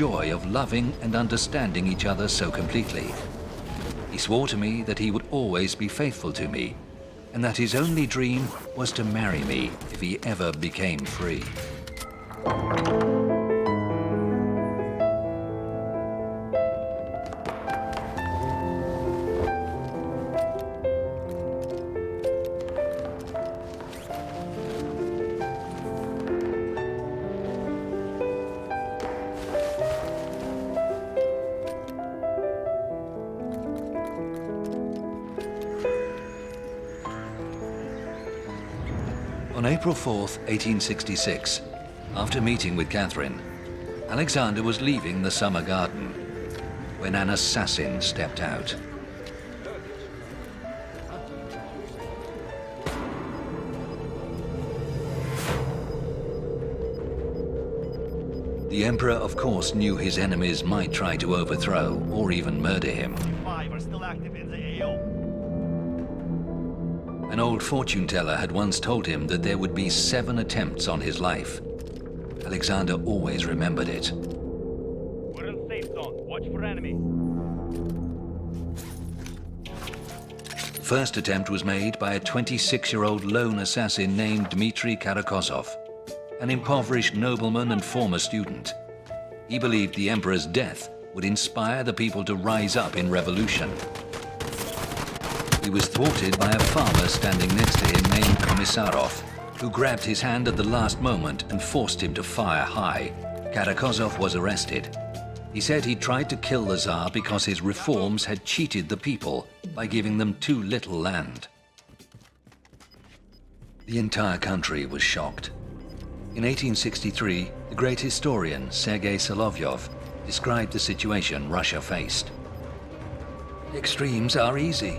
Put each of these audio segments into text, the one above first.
joy of loving and understanding each other so completely. He swore to me that he would always be faithful to me, and that his only dream was to marry me if he ever became free. On April 4th, 1866, after meeting with Catherine, Alexander was leaving the summer garden when an assassin stepped out. The emperor, of course, knew his enemies might try to overthrow or even murder him. 5 are still active in the AO. An old fortune teller had once told him that there would be 7 attempts on his life. Alexander always remembered it. We're in safe zone. Watch for enemy. The first attempt was made by a 26-year-old lone assassin named Dmitri Karakozov, an impoverished nobleman and former student. He believed the emperor's death would inspire the people to rise up in revolution. He was thwarted by a farmer standing next to him named Komisarov, who grabbed his hand at the last moment and forced him to fire high. Karakozov was arrested. He said he tried to kill the Tsar because his reforms had cheated the people by giving them too little land. The entire country was shocked. In 1863, the great historian Sergei Solovyov described the situation Russia faced. The extremes are easy.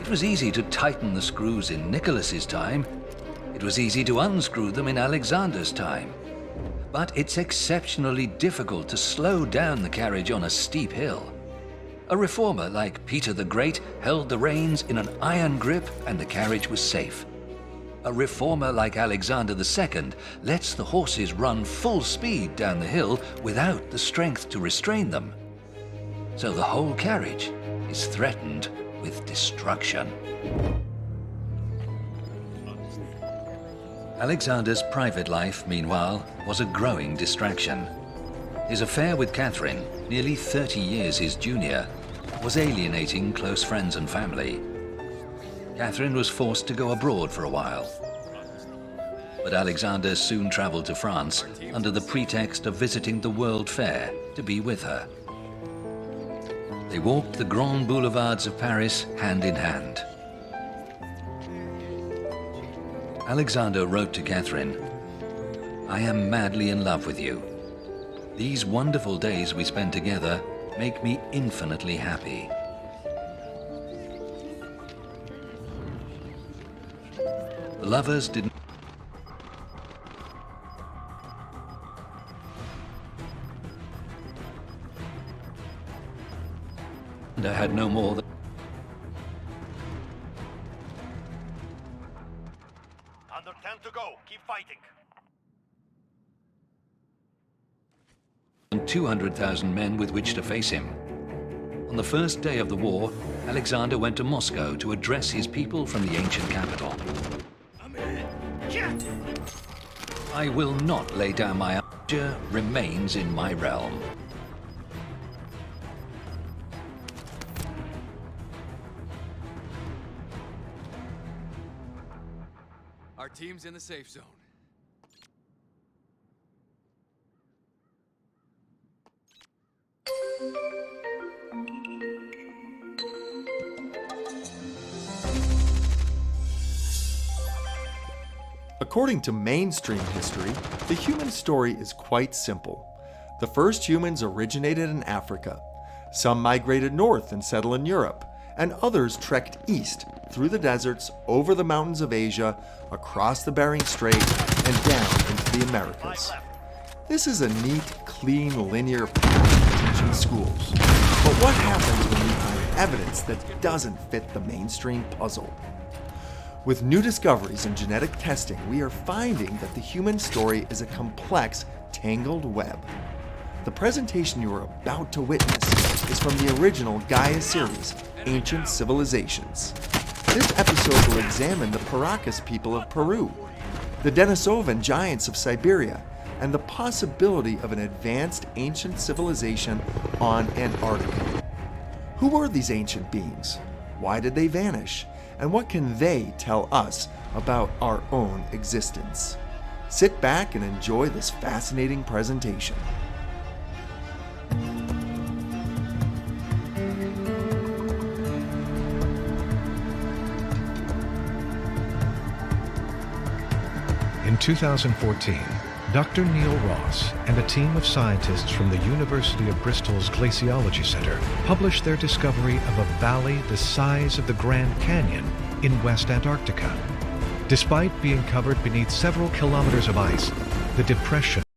It was easy to tighten the screws in Nicholas's time. It was easy to unscrew them in Alexander's time. But it's exceptionally difficult to slow down the carriage on a steep hill. A reformer like Peter the Great held the reins in an iron grip and the carriage was safe. A reformer like Alexander II lets the horses run full speed down the hill without the strength to restrain them. So the whole carriage is threatened with destruction. Alexander's private life, meanwhile, was a growing distraction. His affair with Catherine, nearly 30 years his junior, was alienating close friends and family. Catherine was forced to go abroad for a while. But Alexander soon traveled to France under the pretext of visiting the World Fair to be with her. They walked the grand boulevards of Paris hand in hand. Alexander wrote to Catherine, "I am madly in love with you. These wonderful days we spend together make me infinitely happy." The lovers didn't had no more than Under 10 to go. Keep fighting. 200,000 men with which to face him. On the first day of the war, Alexander went to Moscow to address his people from the ancient capital. "I will not lay down my archer remains in my realm." Our team's in the safe zone. According to mainstream history, the human story is quite simple. The first humans originated in Africa. Some migrated north and settled in Europe, and others trekked east through the deserts, over the mountains of Asia, across the Bering Strait, and down into the Americas. This is a neat, clean, linear path to teach in schools. But what happens when we find evidence that doesn't fit the mainstream puzzle? With new discoveries in genetic testing, we are finding that the human story is a complex, tangled web. The presentation you are about to witness is from the original Gaia series, Ancient Civilizations. This episode will examine the Paracas people of Peru, the Denisovan giants of Siberia, and the possibility of an advanced ancient civilization on Antarctica. Who were these ancient beings? Why did they vanish? And what can they tell us about our own existence? Sit back and enjoy this fascinating presentation. In 2014, Dr. Neil Ross and a team of scientists from the University of Bristol's Glaciology Center published their discovery of a valley the size of the Grand Canyon in West Antarctica. Despite being covered beneath several kilometers of ice, the depression